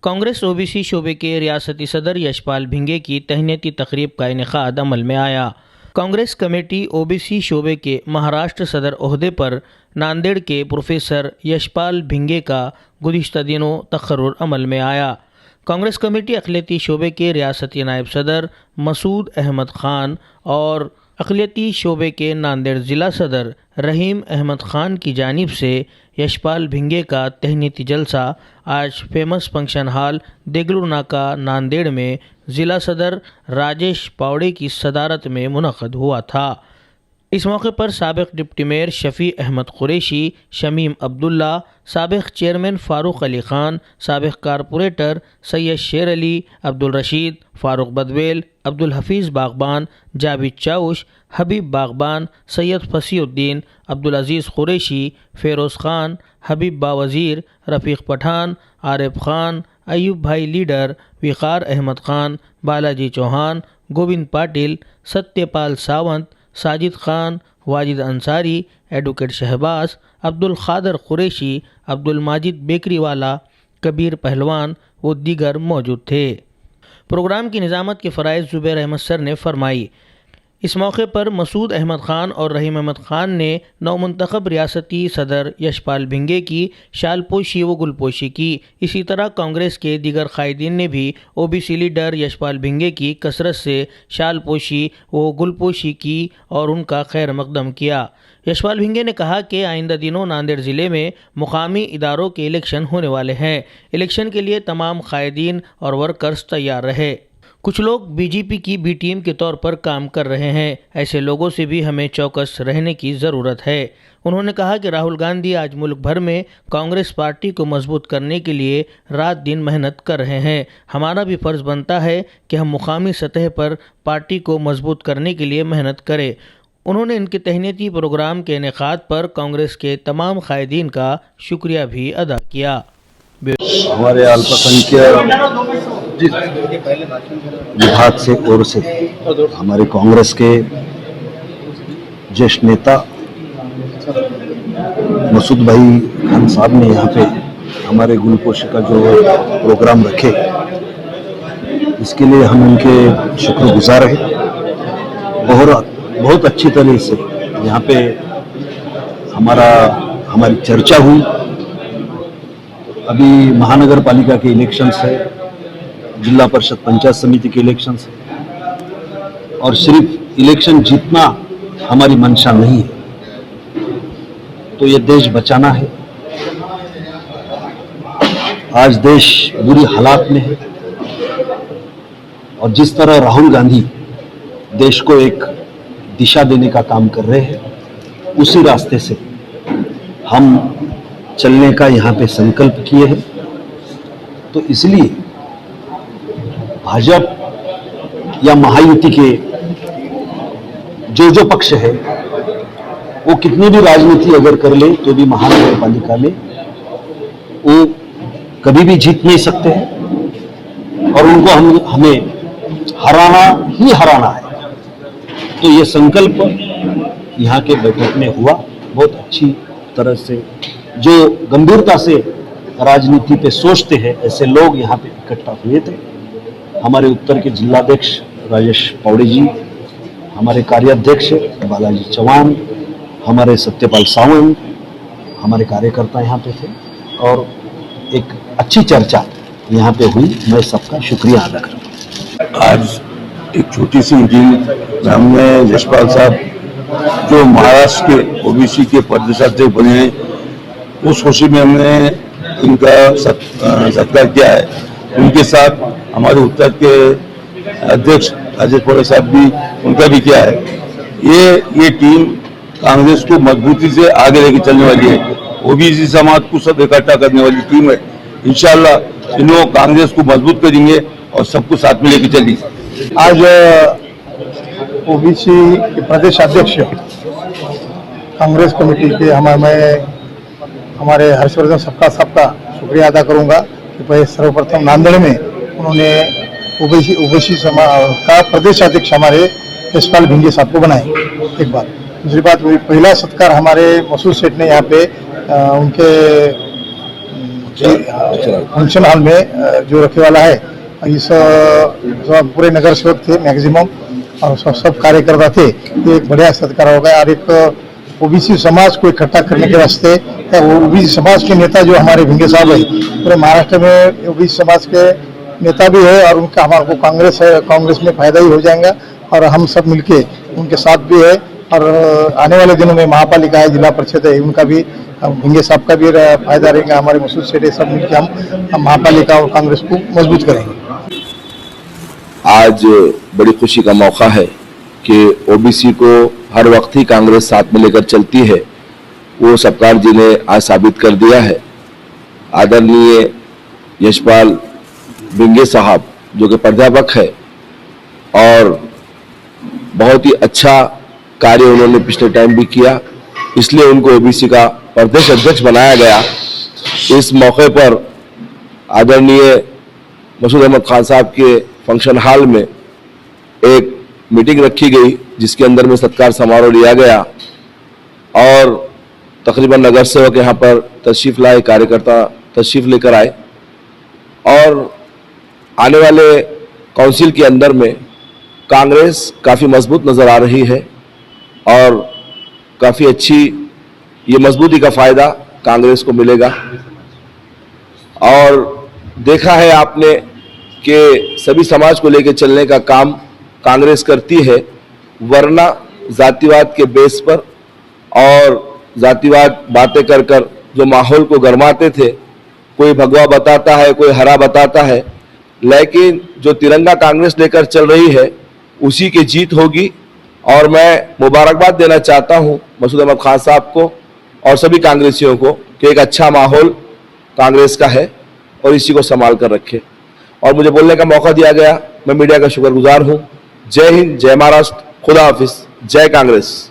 Congress OBC शोबे के रियासती सदर यशपाल भिंगे की तहनीती तकरीब का इनेकाद अमल में आया। कांग्रेस कमेटी ओबीसी शोबे के महाराष्ट्र सदर ओहदे पर नांदेड़ के प्रोफेसर यशपाल भिंगे का गुज़िश्ता दिनों तकर्रुर अमल में आया। कांग्रेस कमेटी अक़लियती शोबे के रियासती नायब सदर मसूद अहमद ख़ान और अक़लियती शोबे के नांदेड़ ज़िला सदर रहीम अहमद ख़ान की जानिब से यशपाल भिंगे का तहनीती जलसा आज फेमस फंक्शन हॉल देगलूर नाका नांदेड़ में ज़िला सदर राजेश पावड़े की सदारत में मुनक़द हुआ था। इस मौके पर साबिक़ डिप्टी मेयर शफ़ी अहमद कुरैशी, शमीम अब्दुल्ला, साबिक़ चेयरमैन फ़ारूक अली ख़ान, साबिक़ कारपोरेटर सैयद शेर अली, अब्दुल रशीद, फ़ारूक बदवेल, अब्दुल हफीज़ बागबान, जावेद चाउश, हबीब बागबान, सैयद फसीउद्दीन, अब्दुल अज़ीज़ कुरैशी, फ़ेरोज़ ख़ान, हबीब बावज़ीर, रफ़ीक़ पठान, आरिफ ख़ान, अयूब भाई लीडर, विक़ार अहमद ख़ान, बालाजी चौहान, गोविंद पाटिल, सत्यपाल सावंत, साजिद ख़ान, वाजिद अंसारी, एडवोकेट शहबाज, अब्दुल ख़ादर कुरैशी, अब्दुल माजिद बेकरीवाला, कबीर पहलवान व दीगर मौजूद थे। प्रोग्राम की निज़ामत के फ़राइज़ ज़ुबैर अहमद सर ने फरमाई। इस मौके पर मसूद अहमद ख़ान और रहीम अहमद ख़ान ने नौमुंतखब रियासती सदर यशपाल भिंगे की शालपोशी व गुलपोशी की। इसी तरह कांग्रेस के दीगर कायदीन ने भी ओबीसी लीडर यशपाल भिंगे की कसरत से शालपोशी व गुलपोशी की और उनका खैर मकदम किया। यशपाल भिंगे ने कहा कि आइंदा दिनों नांदेड़ ज़िले में मुकामी इदारों के इलेक्शन होने वाले हैं। इलेक्शन के लिए तमाम कायदीन और वर्कर्स तैयार रहे। कुछ लोग बीजेपी की बी टीम के तौर पर काम कर रहे हैं, ऐसे लोगों से भी हमें चौकस रहने की ज़रूरत है। उन्होंने कहा कि राहुल गांधी आज मुल्क भर में कांग्रेस पार्टी को मजबूत करने के लिए रात दिन मेहनत कर रहे हैं। हमारा भी फ़र्ज़ बनता है कि हम मुकामी सतह पर पार्टी को मजबूत करने के लिए मेहनत करें। उन्होंने इनके तहनीती प्रोग्राम के इनेकाद पर कांग्रेस के तमाम कायदीन का शुक्रिया भी अदा किया। हमारे अल्पसंख्यक विभाग से ओर से हमारे कांग्रेस के ज्येष्ठ नेता मसूद भाई खान साहब ने यहाँ पे हमारे गुलपोशी का जो प्रोग्राम रखे, इसके लिए हम उनके शुक्रगुजार हैं। बहुत अच्छी तरह से यहाँ पे हमारी चर्चा हुई। अभी महानगर पालिका के इलेक्शंस है, जिला परिषद पंचायत समिति के इलेक्शंस है, और सिर्फ इलेक्शन जीतना हमारी मंशा नहीं है, तो ये देश बचाना है। आज देश बुरी हालात में है और जिस तरह राहुल गांधी देश को एक दिशा देने का काम कर रहे हैं, उसी रास्ते से हम चलने का यहाँ पे संकल्प किए हैं। तो इसलिए भाजपा या महायुति के जो पक्ष है वो कितनी भी राजनीति अगर कर ले तो भी महानगर पालिका में वो कभी भी जीत नहीं सकते हैं और उनको हमें हराना है। तो ये संकल्प यहाँ के बैठक में हुआ। बहुत अच्छी तरह से जो गंभीरता से राजनीति पे सोचते हैं ऐसे लोग यहाँ पे इकट्ठा हुए थे। हमारे उत्तर के जिलाध्यक्ष राजेश पावड़े जी, हमारे कार्याध्यक्ष बालाजी चौहान, हमारे सत्यपाल सावंत, हमारे कार्यकर्ता यहाँ पे थे और एक अच्छी चर्चा यहाँ पे हुई। मैं सबका शुक्रिया अदा करूँ। आज एक छोटी सी मीटिंग हमने यशपाल साहब जो महाराष्ट्र के ओबीसी के प्रदेशाध्यक्ष बने हैं, उस खुशी में हमने उनका सत्कार किया है। उनके साथ हमारे उत्तर के अध्यक्ष राजेश पावड़े साहब भी, उनका भी किया है। ये टीम कांग्रेस को मजबूती से आगे लेके चलने वाली है। ओबीसी समाज को सब इकट्ठा करने वाली टीम है। इंशाल्लाह इन्हों कांग्रेस को मजबूत करेंगे और सबको साथ में लेके चलेंगे। आज ओबीसी के प्रदेश अध्यक्ष कांग्रेस कमेटी के हमारे हर्षवर्धन सबका शुक्रिया अदा करूंगा कि सर्वप्रथम नांदेड़ में उन्होंने ओबीसी समाज का प्रदेश अध्यक्ष हमारे यशपाल भिंगे साहब को बनाए। एक बात। दूसरी बात, पहला सत्कार हमारे मसूद सेठ ने यहाँ पे उनके फंक्शन हॉल में जो रखे वाला है, इस जो पूरे नगर सेवक थे मैक्सिमम और सब कार्यकर्ता थे, ये एक बढ़िया सत्कार होगा। और एक ओबीसी समाज को इकट्ठा करने के वास्ते ओबीसी समाज के नेता जो हमारे भिंगे साहब है, पूरे महाराष्ट्र में ओबीसी समाज के नेता भी है और उनका हमारे को कांग्रेस है, कांग्रेस में फायदा ही हो जाएगा और हम सब मिलके उनके साथ भी है। और आने वाले दिनों में महापालिका है, जिला परिषद है, उनका भी भिंगे साहब का भी फायदा रहेगा। हमारे मसूद सेठ सब मिलकर हम महापालिका और कांग्रेस को मजबूत करेंगे। आज बड़ी खुशी का मौका है कि ओबीसी को हर वक्त ही कांग्रेस साथ में लेकर चलती है, वो सरकार जी ने आज साबित कर दिया है। आदरणीय यशपाल भिंगे साहब जो कि प्राध्यापक है और बहुत ही अच्छा कार्य उन्होंने पिछले टाइम भी किया, इसलिए उनको ओबीसी का प्रदेश अध्यक्ष बनाया गया। इस मौके पर आदरणीय मसूद अहमद खान साहब के फंक्शन हॉल में एक मीटिंग रखी गई जिसके अंदर में सत्कार समारोह लिया गया और तकरीबन नगर सेवक यहाँ पर तशरीफ लाए, कार्यकर्ता तशरीफ लेकर आए और आने वाले काउंसिल के अंदर में कांग्रेस काफ़ी मजबूत नज़र आ रही है और काफ़ी अच्छी ये मजबूती का फ़ायदा कांग्रेस को मिलेगा। और देखा है आपने कि सभी समाज को लेकर चलने का काम कांग्रेस करती है, वरना जातिवाद के बेस पर और जातिवाद बातें कर कर जो माहौल को गरमाते थे, कोई भगवा बताता है, कोई हरा बताता है, लेकिन जो तिरंगा कांग्रेस लेकर चल रही है उसी की जीत होगी। और मैं मुबारकबाद देना चाहता हूं मसूद अहमद खान साहब को और सभी कांग्रेसियों को कि एक अच्छा माहौल कांग्रेस का है और इसी को संभाल कर रखे और मुझे बोलने का मौका दिया गया, मैं मीडिया का शुक्रगुजार हूं। जय हिंद, जय महाराष्ट्र, खुदा हाफिज, जय कांग्रेस।